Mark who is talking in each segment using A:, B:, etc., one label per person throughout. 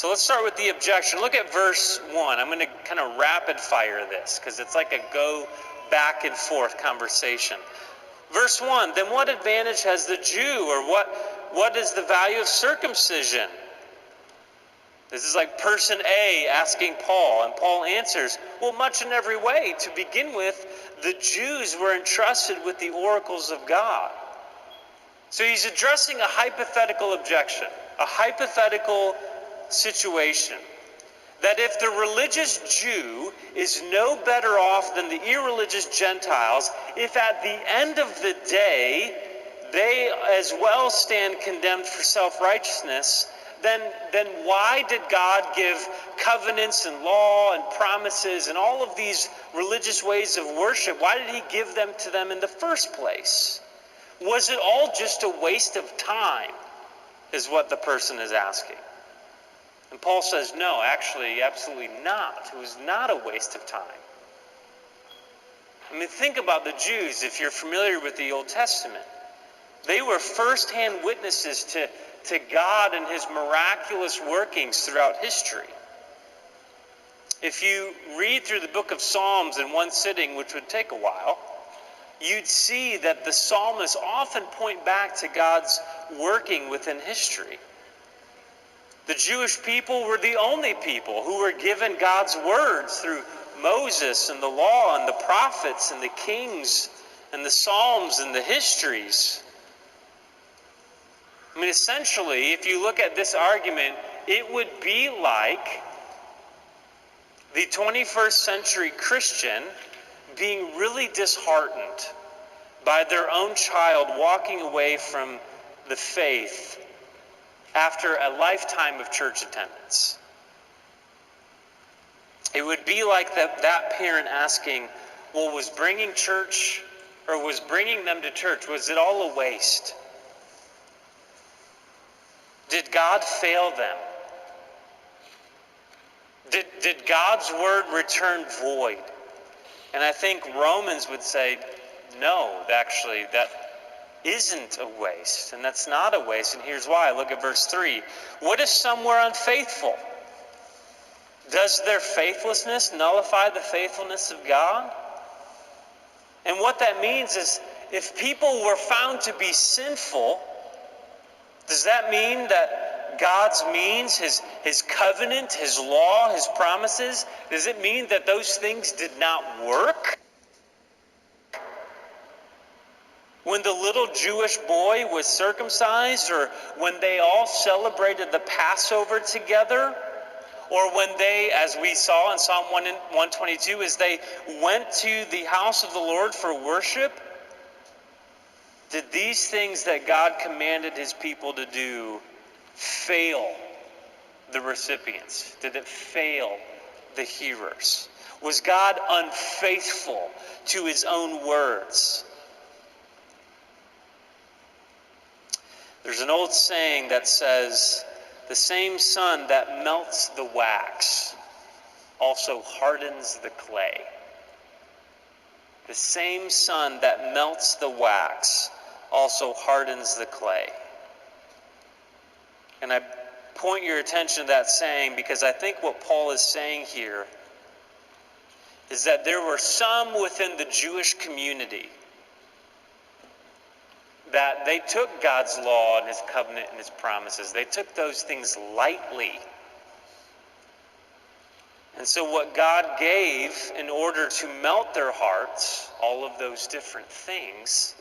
A: So let's start with the objection. Look at verse 1. I'm going to kind of rapid fire this because it's like a go back and forth conversation. Verse 1, then what advantage has the Jew, or what is the value of circumcision? This is like person A asking Paul, and Paul answers, well, much in every way. To begin with, the Jews were entrusted with the oracles of God. So he's addressing a hypothetical objection, a hypothetical situation. That if the religious Jew is no better off than the irreligious Gentiles, if at the end of the day they as well stand condemned for self-righteousness, then why did God give covenants and law and promises and all of these religious ways of worship? Why did he give them to them in the first place? Was it all just a waste of time, is what the person is asking. And Paul says, no, actually, absolutely not. It was not a waste of time. I mean, think about the Jews, if you're familiar with the Old Testament. They were first-hand witnesses to God and his miraculous workings throughout history. If you read through the book of Psalms in one sitting, which would take a while, you'd see that the psalmists often point back to God's working within history. The Jewish people were the only people who were given God's words through Moses and the law and the prophets and the kings and the Psalms and the histories. I mean, essentially, if you look at this argument, it would be like the 21st century Christian being really disheartened by their own child walking away from the faith after a lifetime of church attendance. It would be like that parent asking, well, was bringing them to church, was it all a waste? Did God fail them? Did God's word return void? And I think Romans would say, no, actually, that isn't a waste, and that's not a waste, and here's why. Look at verse 3. What if some were unfaithful? Does their faithlessness nullify the faithfulness of God? And what that means is, if people were found to be sinful, does that mean that God's means, his covenant, his law, his promises, does it mean that those things did not work? When the little Jewish boy was circumcised, or when they all celebrated the Passover together, or when they, as we saw in Psalm 122, as they went to the house of the Lord for worship, did these things that God commanded his people to do fail the recipients? Did it fail the hearers? Was God unfaithful to his own words? There's an old saying that says, the same sun that melts the wax also hardens the clay. The same sun that melts the wax also hardens the clay. And I point your attention to that saying because I think what Paul is saying here is that there were some within the Jewish community that they took God's law and his covenant and his promises. They took those things lightly. And so what God gave in order to melt their hearts, all of those different things,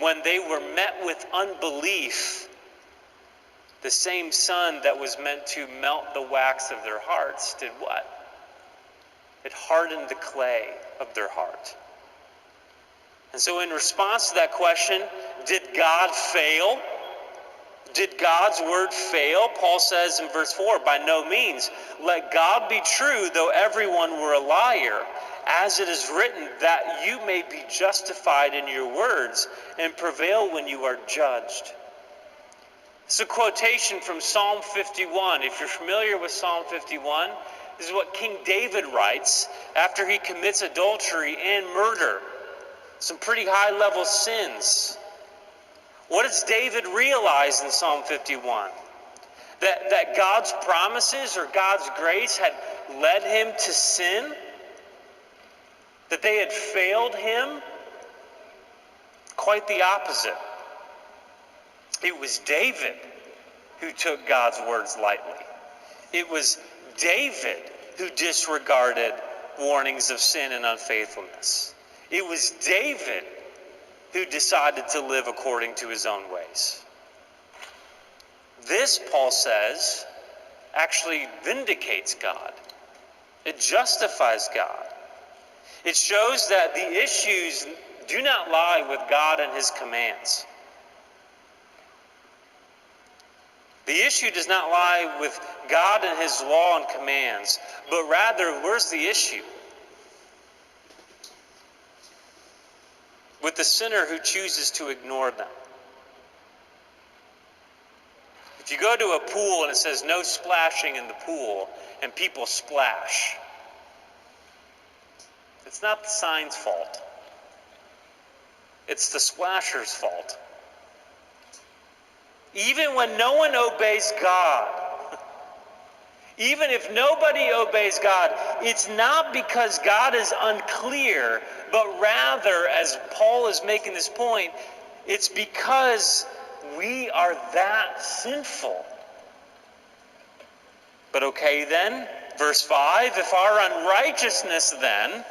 A: when they were met with unbelief, the same sun that was meant to melt the wax of their hearts did what? It hardened the clay of their heart. And so in response to that question, did God fail? Did God's word fail? Paul says in verse 4, by no means. Let God be true, though everyone were a liar. As it is written, that you may be justified in your words and prevail when you are judged. It's a quotation from Psalm 51. If you're familiar with Psalm 51, this is what King David writes after he commits adultery and murder. Some pretty high-level sins. What does David realize in Psalm 51? that God's promises or God's grace had led him to sin, that they had failed him. Quite the opposite. It was David who took God's words lightly. It was David who disregarded warnings of sin and unfaithfulness. It was David who decided to live according to his own ways. This, Paul says, actually vindicates God. It justifies God. It shows that the issues do not lie with God and his commands. The issue does not lie with God and his law and commands, but rather, where's the issue? With the sinner who chooses to ignore them. If you go to a pool and it says no splashing in the pool, and people splash, it's not the sign's fault. It's the splasher's fault. Even when no one obeys God, even if nobody obeys God, it's not because God is unclear, but rather, as Paul is making this point, it's because we are that sinful. But okay then, verse 5, if our unrighteousness then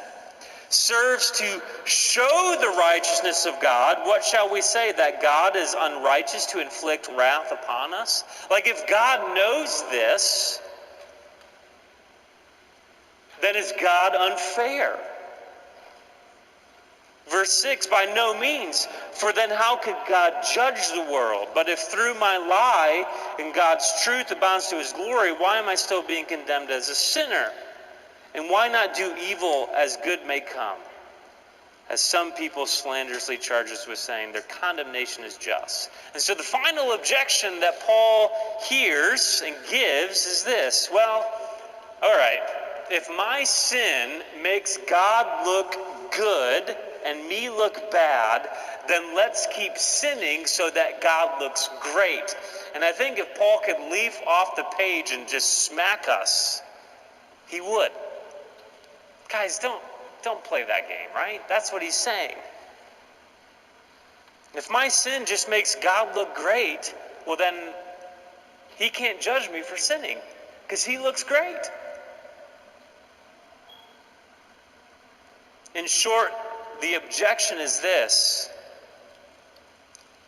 A: serves to show the righteousness of God, what shall we say? That God is unrighteous to inflict wrath upon us? Like, if God knows this, then is God unfair? Verse 6, by no means, for then how could God judge the world? But if through my lie and God's truth abounds to his glory, why am I still being condemned as a sinner? And why not do evil as good may come? As some people slanderously charge us with saying, their condemnation is just. And so the final objection that Paul hears and gives is this. Well, all right, if my sin makes God look good and me look bad, then let's keep sinning so that God looks great. And I think if Paul could leaf off the page and just smack us, he would. Guys, don't play that game, right? That's what he's saying. If my sin just makes God look great, well then he can't judge me for sinning because he looks great. In short, the objection is this.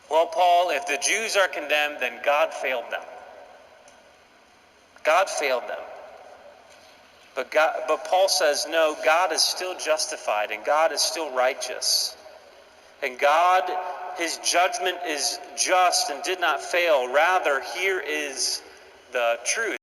A: Well, Paul, if the Jews are condemned, then God failed them. God failed them. But Paul says, no, God is still justified and God is still righteous. And God, his judgment is just and did not fail. Rather, here is the truth.